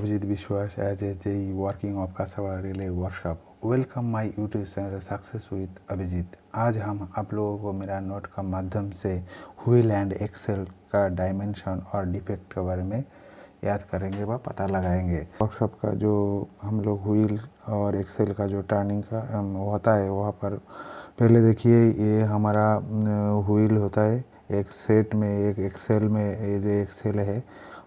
Abhijit Vishwas as a JE working of Kasava Relay Workshop. Welcome my YouTube channel success with Abhijeet. आज हम आप लोगों को मेरा नोट का माध्यम से व्हील एंड एक्सेल का डायमेंशन और डिफेक्ट के बारे में याद करेंगे व पता लगाएंगे। वर्कशॉप का जो हम लोग व्हील और एक्सेल का जो टर्निंग का होता है वहाँ पर पहले देखिए ये हमारा व्हील होता है एक सेट में, एक एक्सेल में। ये जो एक्सेल है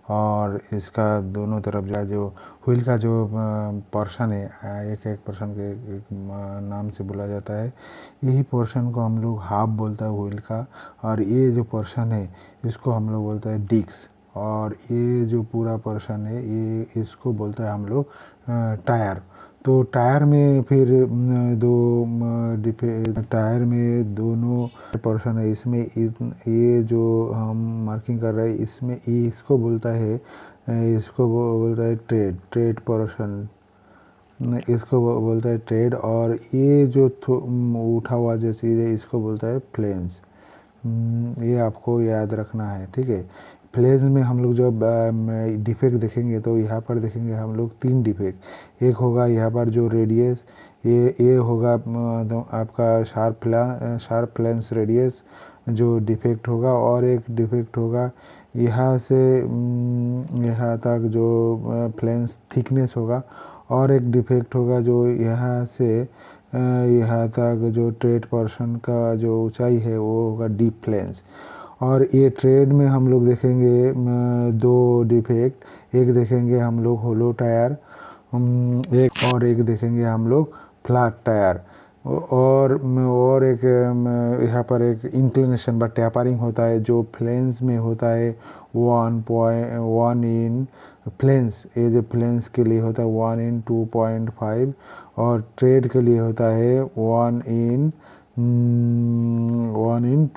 और इसका दोनों तरफ जो व्हील का जो पोर्शन है एक पोर्शन के एक नाम से बोला जाता है। यही पोर्शन को हम लोग हाफ बोलता है व्हील का, और ये जो पोर्शन है इसको हम लोग बोलते हैं डिस्क, और ये जो पूरा पोर्शन है ये इसको बोलते हैं हम लोग टायर। तो टायर में फिर टायर में दोनों पोर्शन है। इसमें ये जो हम मार्किंग कर रहे हैं इसमें इसको बोलता है ट्रेड पोर्शन, इसको बोलता है ट्रेड। और ये जो उठा हुआ जो चीज़ है इसको बोलता है फ्लेंस। ये आपको याद रखना है, ठीक है। फ्लेंस में हम लोग जब डिफेक्ट देखेंगे तो यहाँ पर देखेंगे हम लोग 3 डिफेक्ट। एक होगा यहाँ पर जो रेडियस, ये होगा तो आपका शार्प फ्लेंस रेडियस जो डिफेक्ट होगा, और एक डिफेक्ट होगा यहाँ से यहाँ तक जो फ्लेंस थिकनेस होगा, और एक डिफेक्ट होगा जो यहाँ से यहाँ तक जो ट्रेड पोर्शन का जो ऊंचाई है वो होगा डीप फ्लेंस। और ये ट्रेड में हम लोग देखेंगे 2 डिफेक्ट। एक देखेंगे हम लोग होलो टायर, एक देखेंगे हम लोग फ्लैट टायर। और एक यहाँ पर एक इंक्लिनेशन बट टैपरिंग होता है जो फ्लेंस में होता है 1 इन फ्लेंस। ये जो फ्लेंस के लिए होता है 1 इन 2.5, और ट्रेड के लिए होता है 1 इन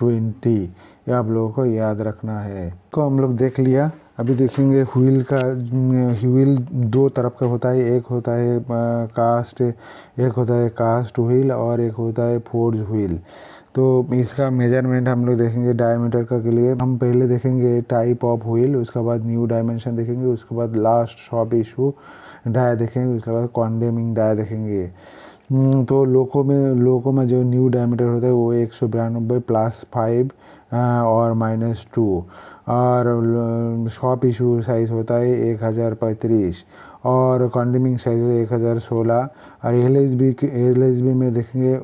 20। ये आप लोगों को याद रखना है। तो हम लोग देख लिया। अभी देखेंगे व्हील का। व्हील 2 तरफ का होता है, एक होता है कास्ट व्हील और एक होता है फोर्ज व्हील। तो इसका मेजरमेंट हम लोग देखेंगे डायमीटर का के लिए। हम पहले देखेंगे टाइप ऑफ व्हील, उसके बाद न्यू डायमेंशन देखेंगे, उसके बाद लास्ट शॉप इशू डाया देखेंगे, उसके बाद कॉन्डेमिंग डाया देखेंगे। तो लोको में जो न्यू डायमीटर होता है वो 192 +5 और -2, और शॉप इशू साइज़ होता है 1035, और कॉन्डेमिंग साइज 1016, और एल में देखेंगे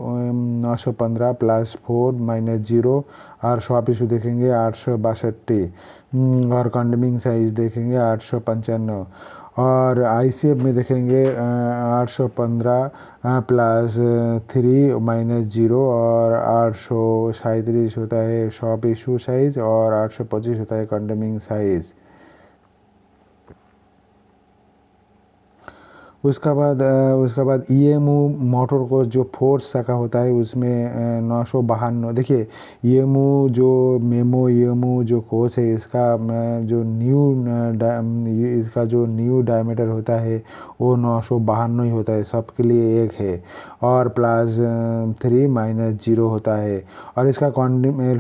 915 +4 -0, और शॉप इशू देखेंगे 862, और कॉन्डेमिंग साइज देखेंगे 895, और ICF में देखेंगे 815 +3 -0, और 837 होता है शॉप इशू साइज, और 825 होता है कंडेमिंग साइज। उसका बाद EMU मोटर कोच जो फोर्स का होता है उसमें 952। देखिए EMU जो मेमो EMU जो कोच है इसका जो न्यू डायमीटर होता है वो 952 ही होता है, सबके लिए एक है, और +3 -0 होता है। और इसका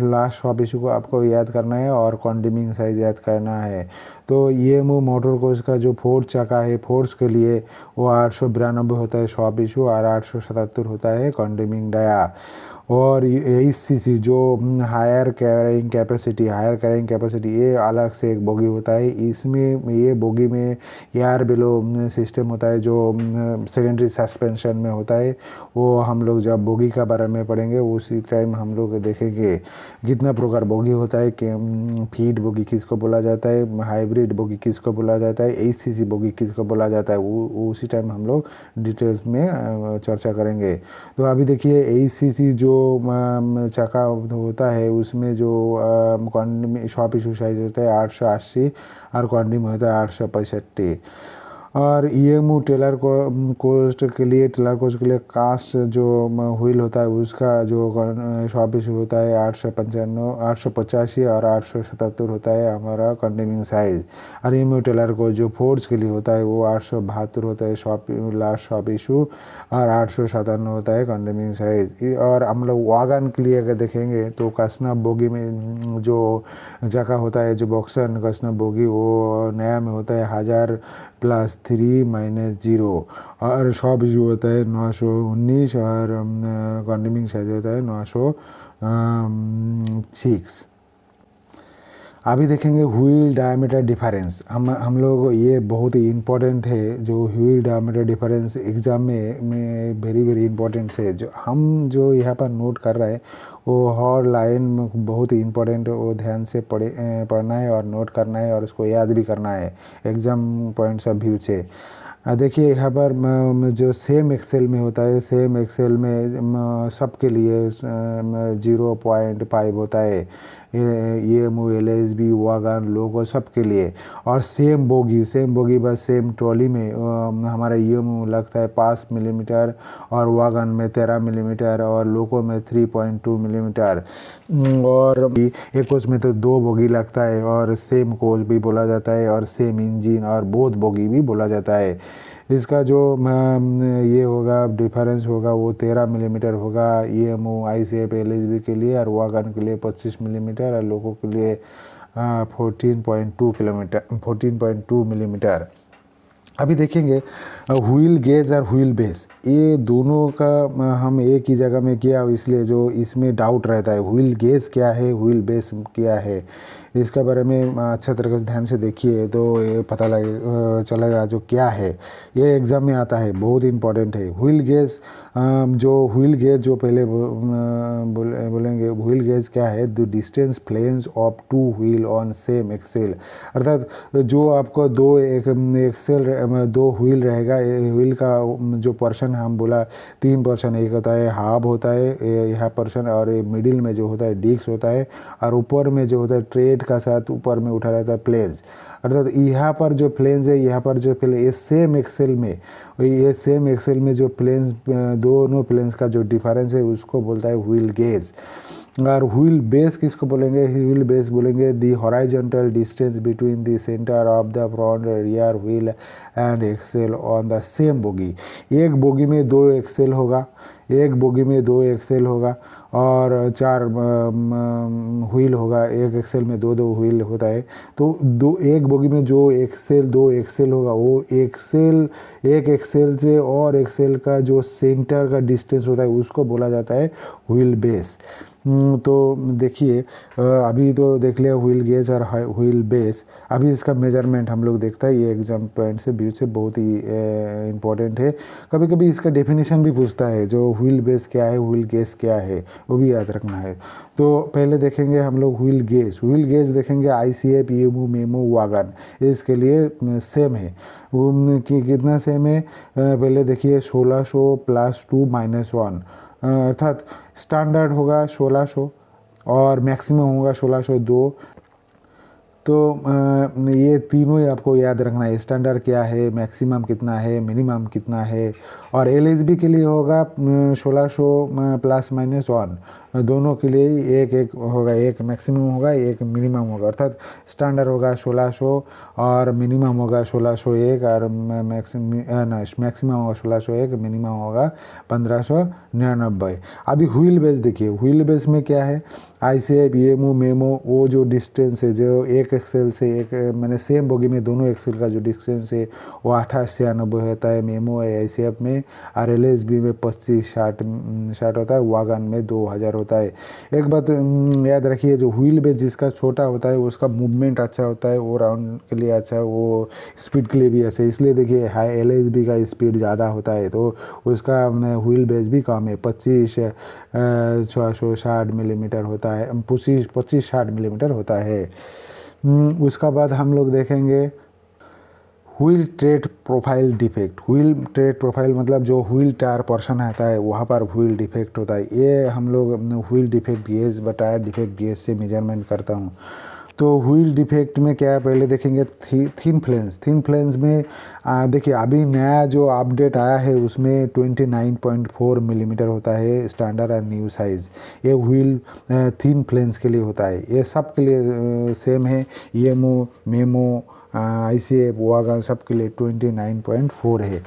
लास्ट शॉप इशू को आपको याद करना है और कॉन्डेमिंग साइज याद करना है। तो EMU मोटर कोच का जो फोर्स चक्का है, फोर्स के लिए वो 892 होता है शॉप इशू, और 877 होता है कॉन्डेमिंग डाया। और 80cc जो हायर कैरिंग कैपेसिटी ये अलग से एक बोगी होता है। इसमें ये बोगी में एयर बेलो सिस्टम होता है जो सेकेंडरी सस्पेंशन में होता है। वो हम लोग जब बोगी का बारे में पढ़ेंगे उसी टाइम हम लोग देखेंगे कितना प्रकार बोगी होता है, कि फीड बोगी किसको बोला जाता है, हाइब्रिड बोगी किसको बोला जाता है, 80cc बोगी किसको बोला जाता है, उसी टाइम हम लोग डिटेल्स में चर्चा करेंगे। तो अभी देखिए 80cc जो चक्का होता है उसमें जो शॉप इशू साइज होता है 880, और कॉन्डिम होता है 865। और EMU टेलर कोच के लिए कास्ट जो व्हील होता है उसका जो शॉप इशू होता है 885 और 877 होता है हमारा कंडेमिंग साइज। और EMU टेलर को जो फोर्स के लिए होता है वो 872 होता है लास्ट शॉप इशू, और 857 होता है कंडेमिंग साइज। और हम लोग वागन के लिए अगर देखेंगे तो कसना बोगी में जो जगह होता है, जो बॉक्सन कसना बोगी वो नया में होता है 1000 प्लस 3 माइनस 0 और शॉप इशू होता है 919 और कंडेमिंग साइज होता है 906। अभी देखेंगे व्हील डायमीटर डिफरेंस। हम लोग ये बहुत ही इम्पोर्टेंट है, जो व्हील डायमीटर डिफरेंस एग्ज़ाम में वेरी वेरी इम्पोर्टेंट है। जो यहाँ पर नोट कर रहे हैं वो हर लाइन बहुत ही इम्पोर्टेंट है, वो ध्यान से पढ़ना है और नोट करना है और उसको याद भी करना है एग्ज़ाम पॉइंट्स ऑफ व्यू से। देखिए यहाँ पर जो सेम एक्सेल में होता है, सेम एक्सेल में सबके लिए 0.5 होता है, ये LSB वागन लोगो सबके लिए। और सेम बोगी बस सेम ट्रॉली में हमारा ये लगता है 5 मिलीमीटर और वागन में 13 मिलीमीटर और लोगो में 3.2 मिलीमीटर। और एक कोच में तो 2 बोगी लगता है और सेम कोच भी बोला जाता है और सेम इंजन और बोथ बोगी भी बोला जाता है। इसका जो ये होगा डिफरेंस होगा वो 13 मिलीमीटर होगा ICF LSB के लिए, और वागन के लिए 25 मिलीमीटर और लोगों के लिए 14.2 मिलीमीटर। अभी देखेंगे व्हील गेज और व्हील बेस, ये दोनों का हम एक ही जगह में किया, इसलिए जो इसमें डाउट रहता है व्हील गेज क्या है, व्हील बेस क्या है, इसके बारे में अच्छा तरीके से ध्यान से देखिए तो ये पता चलेगा जो क्या है। ये एग्ज़ाम में आता है, बहुत इंपॉर्टेंट है। व्हील गेज जो पहले बोलेंगे व्हील गेज क्या है, the distance planes of 2 wheel on same axle. अर्थात जो आपको 2 व्हील रहेगा, व्हील का जो पोर्शन हम बोला 3 पोर्शन, एक होता है हाफ होता है यह पोर्शन, और मिडिल में जो होता है डिस्क होता है, और ऊपर में जो होता है ट्रेड का साथ ऊपर में उठा रहता है प्लेन्स। अर्थात यहाँ पर जो प्लेन्स है, यहाँ पर जो प्लेन, ये सेम एक्सेल में जो प्लेन्स, दोनों प्लेन्स का जो डिफरेंस है उसको बोलता है व्हील गेज। और व्हील बेस किसको बोलेंगे, व्हील बेस बोलेंगे the horizontal distance between the centre of the front rear wheel and axle on the same bogie. एक बोगी में 2 एक्सेल होगा, और 4 व्हील होगा, एक एक्सेल में 2 व्हील होता है। तो एक बोगी में जो 2 एक्सेल होगा, वो एक एक्सेल से और एक्सेल का जो सेंटर का डिस्टेंस होता है उसको बोला जाता है व्हील बेस। तो देखिए अभी तो देख लिया व्हील गेज और व्हील बेस। अभी इसका मेजरमेंट हम लोग देखता है, ये एग्जाम पॉइंट से व्यू से बहुत ही इम्पोर्टेंट है। कभी कभी इसका डेफिनेशन भी पूछता है, जो व्हील बेस क्या है, व्हील गेज क्या है, वो भी याद रखना है। तो पहले देखेंगे हम लोग व्हील गेज देखेंगे ICF EMU मेमो वागन, इसके लिए सेम है। कि कितना सेम है, पहले देखिए 1600 + 2 - 1, अर्थात स्टैंडर्ड होगा 1600 और मैक्सिमम होगा 1602। तो ये तीनों ही आपको याद रखना है, स्टैंडर्ड क्या है, मैक्सिमम कितना है, मिनिमम कितना है। और LSB के लिए होगा 1600 ± 1, दोनों के लिए एक होगा, एक मैक्सिमम होगा, एक मिनिमम होगा। अर्थात स्टैंडर्ड होगा 1600 और मिनिमम होगा 1601, और मैक्सिमम होगा 1601, मिनिमम होगा 1599। अभी व्हील बेस देखिए, व्हील बेस में क्या है, ICF EMU मेमो, वो जो डिस्टेंस है, जो एक एक्सेल से एक मैंने सेम बोगी में दोनों एक्सेल का जो डिस्टेंस है वो 2896 होता है मेमो ICF में, और LSB में 2560 होता है, वागन में 2000 होता है। एक बात याद रखिए, जो व्हील बेस जिसका छोटा होता है उसका मूवमेंट अच्छा होता है, वो राउंड के लिए अच्छा है, वो स्पीड के लिए भी अच्छा है। इसलिए देखिए हाई LSB का स्पीड ज़्यादा होता है तो उसका व्हील बेस भी कम है, 2560 मिलीमीटर होता है, 2560 मिलीमीटर होता है। उसका बाद हम लोग देखेंगे wheel trade profile defect. Wheel trade profile मतलब जो व्हील टायर पोर्शन आता है वहाँ पर व्हील डिफेक्ट होता है। ये हम लोग व्हील डिफेक्ट गेज व टायर डिफेक्ट गेज से मेजरमेंट करता हूँ। तो व्हील डिफेक्ट में क्या है, पहले देखेंगे थिन फ्लेंस में देखिए अभी नया जो अपडेट आया है उसमें 29.4 मिलीमीटर होता है स्टैंडर्ड और न्यू साइज़। ये व्हील थिन फ्लेंस के लिए होता है, ये सब के लिए सेम है। EMO मेमो ICF वागन सब के लिए 29.4 है।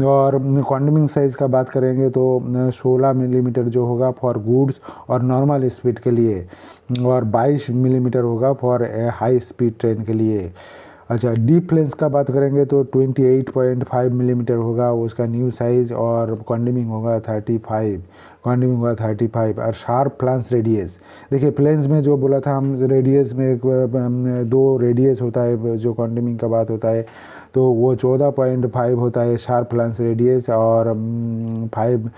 और कंडेमिंग साइज़ का बात करेंगे तो 16 मिलीमीटर जो होगा फॉर गुड्स और नॉर्मल स्पीड के लिए, और 22 मिलीमीटर होगा फॉर हाई स्पीड ट्रेन के लिए। अच्छा, डीप फ्लेंस का बात करेंगे तो 28.5 मिलीमीटर होगा उसका न्यू साइज़, और कॉन्डिमिंग होगा 35 और शार्प फ्लांस रेडियस। देखिए फ्लेंस में जो बोला था हम, रेडियस में दो रेडियस होता है जो कॉन्डिमिंग का बात होता है, तो वो 14.5 होता है शार्प फ्लांस रेडियस, और 5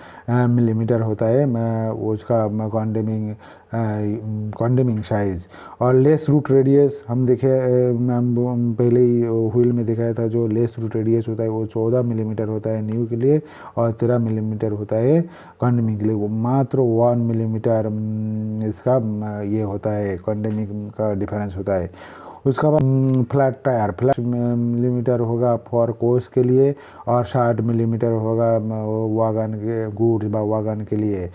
मिलीमीटर होता है उसका कॉन्डेमिंग साइज़। और लेस रूट रेडियस हम देखे, हम पहले ही व्हील में दिखाया था, जो लेस रूट रेडियस होता है वो 14 मिलीमीटर होता है न्यू के लिए, और 13 मिलीमीटर होता है कॉन्डेमिंग के लिए। वो मात्र 1 मिलीमीटर इसका ये होता है, कॉन्डेमिंग का डिफरेंस होता है। उसका बाद फ्लैट टायर, फ्लैट मिलीमीटर होगा फॉर कोर्स के लिए, और 60 मिलीमीटर होगा वागन के गुड्स बा वागन के लिए।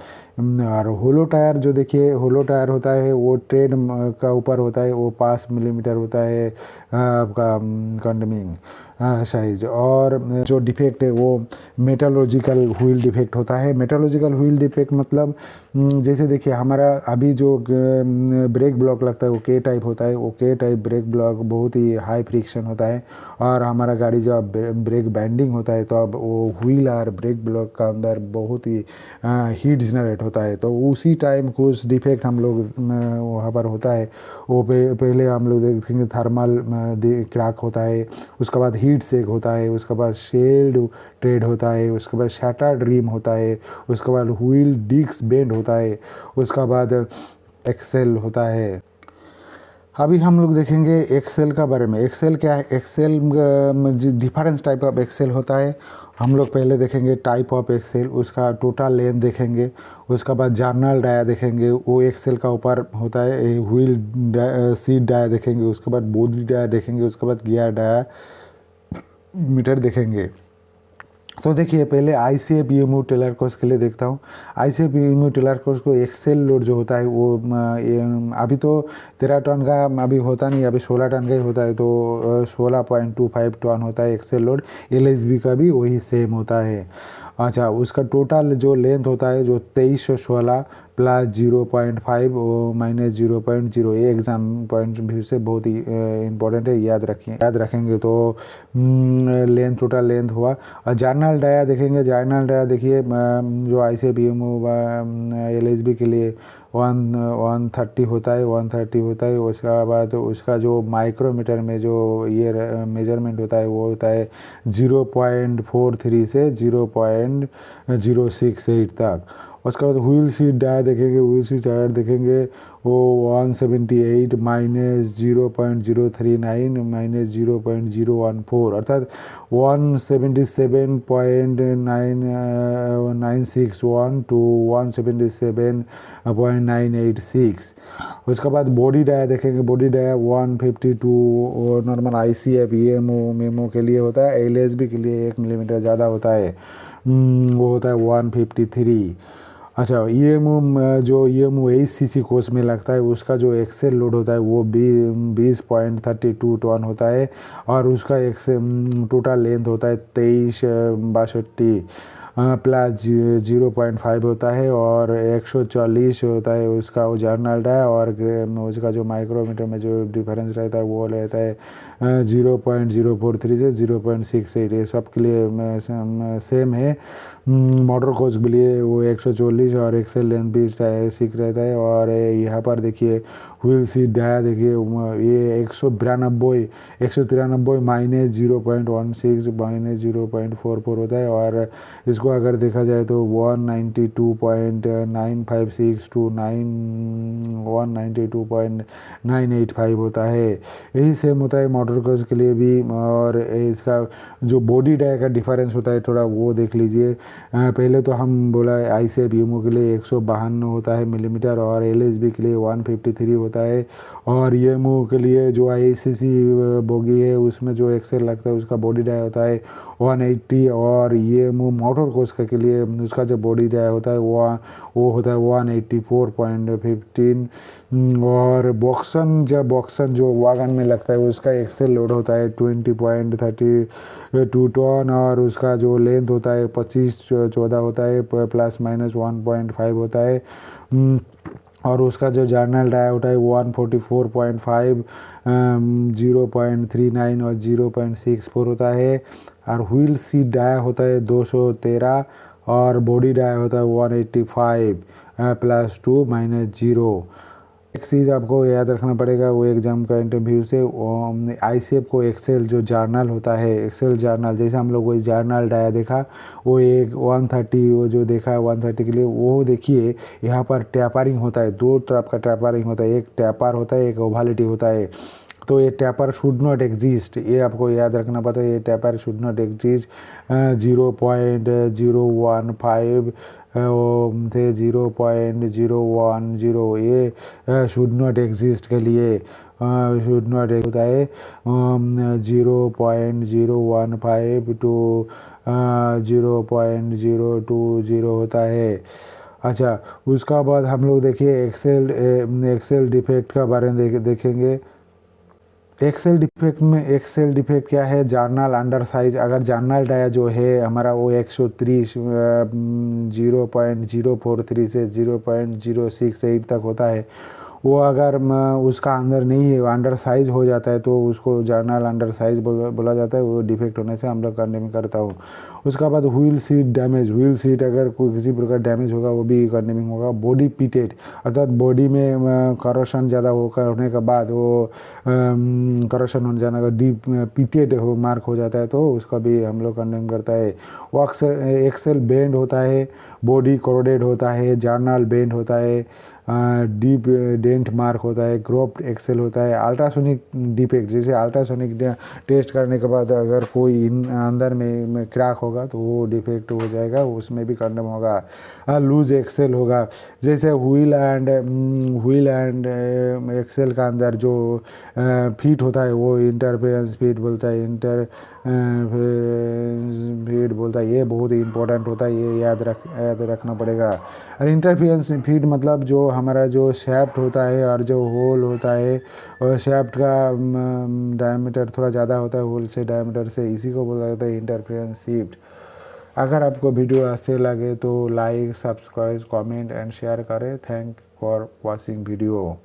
और होलो टायर जो देखिए, होलो टायर होता है वो ट्रेड का ऊपर होता है, वो 5 मिलीमीटर होता है आपका कॉन्डेमिंग साइज। और जो डिफेक्ट है वो मेटालॉजिकल व्हील डिफेक्ट होता है। मेटालॉजिकल व्हील डिफेक्ट मतलब जैसे देखिए हमारा अभी जो ब्रेक ब्लॉक लगता है वो के टाइप होता है, वो के टाइप ब्रेक ब्लॉक बहुत ही हाई फ्रिक्शन होता है, और हमारा गाड़ी जब ब्रेक बैंडिंग होता है तो अब वो व्हील और ब्रेक ब्लॉक का अंदर बहुत ही हीट जनरेट होता है। तो उसी टाइम कुछ डिफेक्ट हम लोग वहाँ पर होता है। वो पहले हम लोग देखेंगे थर्मल क्रैक होता है, उसके बाद हीट सेक होता है, उसके बाद शेल्ड ट्रेड होता है, उसके बाद शैटर्ड रिम होता है, उसके बाद व्हील डिस्क बेंड होता है, उसके बाद एक्सेल होता है। अभी हम लोग देखेंगे एक्सेल का बारे में। एक्सेल क्या है? Axle difference type of axle होता है। हम लोग पहले देखेंगे टाइप ऑफ एक्सेल, उसका टोटल लेंथ देखेंगे, उसका बाद जर्नल डाया देखेंगे, वो एक्सेल का ऊपर होता है। व्हील सीट डाया देखेंगे, उसके बाद बॉडी डाया देखेंगे, उसके बाद गियर डाया मीटर देखेंगे। तो देखिए पहले ICF EMU टेलर कोर्स के लिए देखता हूँ। ICF EMU टेलर कोर्स को एक्सेल लोड जो होता है वो अभी तो 13 टन का अभी होता नहीं, अभी 16 टन का ही होता है, तो 16.25 टन होता है एक्सेल लोड। LHB का भी वही सेम होता है। अच्छा, उसका टोटल जो लेंथ होता है जो 2316 प्लस 0.5 माइनस 0.0, ये एग्ज़ाम पॉइंट व्यू से बहुत ही इम्पोर्टेंट है, याद रखेंगे तो लेंथ, टोटल लेंथ हुआ। और जर्नल डाया देखेंगे, जर्नल डाया देखिए जो ICF EMU LHB के लिए 130 होता है, 130 होता है। उसका बाद उसका जो माइक्रोमीटर में जो ये मेजरमेंट होता है वो होता है 0.43 से 0.068 तक। उसके बाद व्हील सीट डाया देखेंगे, व्हील सीट टायर देखेंगे वो 178 माइनस 0.039 माइनस 0.014, अर्थात 177.961 टू 177.986। उसके बाद बॉडी डाया देखेंगे, body dia 152 normal ICF EMU MEMU के लिए होता है, LHB के लिए 1 मिलीमीटर ज़्यादा होता है, वो होता है 153। अच्छा, EMU जो EMU ACC कोर्स में लगता है उसका जो एक्सेल लोड होता है वो 20.32 टन होता है, और उसका टोटल लेंथ होता है 2362 प्लस 0.5 होता है, और 140 होता है उसका वो जर्नल डाया, और उसका जो माइक्रोमीटर में जो डिफरेंस रहता है वो रहता है 0.043 से 0.68। ये सब के लिए सेम है। मोटर कोच के लिए वो 140 और एक्सेल लेंथ भी सीख रहता है। और यहाँ पर देखिए व्हील सीट डाया देखिए ये 193 माइनस 0.16 माइनस 0.44 होता है, और इसको अगर देखा जाए तो 192.956 टू 192.985 होता है। यही सेम होता है मोटर कोच के लिए भी। और इसका जो बॉडी डाया का डिफरेंस होता है थोड़ा वो देख लीजिए। पहले तो हम बोला ICF EMU के लिए 152 होता है मिलीमीटर, और LHB के लिए 153 होता है, और EMU के लिए जो ICC बोगी है उसमें जो एक्सेल लगता है उसका बॉडी डाया होता है 180, और EMU मोटर कोच के लिए उसका जो बॉडी डाया होता है वो होता है 184.15। और बॉक्सन जो वागन में लगता है उसका एक्सेल लोड होता है 20.32 टन, और उसका जो लेंथ होता है 25-14 होता है, प्लस माइनस 1.5 होता है। और उसका जो जर्नल डाया होता है 144.5, 0.39 और 0.64 होता है। और व्हील सीट डाया होता है 213 और बॉडी डाया होता है 185 +2 -0। एक चीज़ आपको याद रखना पड़ेगा, वो एग्ज़ाम का इंटरव्यू से आईसीएफ को एक्सेल जो जर्नल होता है, एक्सेल जर्नल, जैसे हम लोग कोई जर्नल डाया देखा, वो एक 130 वो जो देखा है 130 के लिए, वो देखिए यहाँ पर टैपरिंग होता है, दो तरफ का टैपरिंग होता है, एक टैपर होता है, एक ओवालिटी होता है। तो ये टैपर शुड नॉट एग्जिस्ट, ये आपको याद रखना पड़ता है, ये टैपर शुड नॉट एग्जिस्ट। 0.015 थे 0.010, ये शुड नॉट एग्जिस्ट के लिए शुड नॉट होता है 0.015 टू 0.020 होता है। अच्छा, उसका बाद हम लोग देखिए एक्सेल डिफेक्ट का बारे में देखेंगे। एक्सेल डिफेक्ट क्या है, जर्नल अंडर साइज। अगर जर्नल डाया जो है हमारा वो 130 0.043 से 0.068 तक होता है, वो अगर उसका अंदर नहीं है, अंडर साइज हो जाता है, तो उसको जर्नल अंडर साइज बोला जाता है। वो डिफेक्ट होने से हम लोग करने में करता हूँ। उसका बाद wheel seat damage, wheel seat अगर कोई किसी प्रकार डैमेज होगा वो भी करने में होगा। बॉडी पिटेड, अर्थात बॉडी में करोशन ज़्यादा होने के बाद वो करोशन होने जाने का डीप पिटेड हो मार्क हो जाता है, तो उसका भी हम लोग करने में करता है। वो अक्सर एक्सेल बेंड होता है, बॉडी कोरोडेड होता है, जर्नल बेंड होता है, डीप डेंट मार्क होता है, ग्रोप्ड एक्सेल होता है। अल्ट्रासोनिक डिफेक्ट, जैसे अल्ट्रासोनिक टेस्ट करने के बाद अगर कोई अंदर में क्रैक होगा तो वो डिफेक्ट हो जाएगा, उसमें भी करना होगा। लूज एक्सेल होगा, जैसे व्हील एंड एक्सेल का अंदर जो फीट होता है वो इंटरफेरेंस फीट बोलता है, फीट बोलता है। ये बहुत ही इंपॉर्टेंट होता है, ये याद रखना पड़ेगा। और इंटरफेरेंस फीट मतलब जो हमारा जो शैफ्ट होता है और जो होल होता है, और शैफ्ट का डायमीटर थोड़ा ज़्यादा होता है होल से डायमीटर से, इसी को बोला जाता है इंटरफेरेंस फीट। अगर आपको वीडियो अच्छे लगे तो like, subscribe, comment and share करें। Thank for watching video.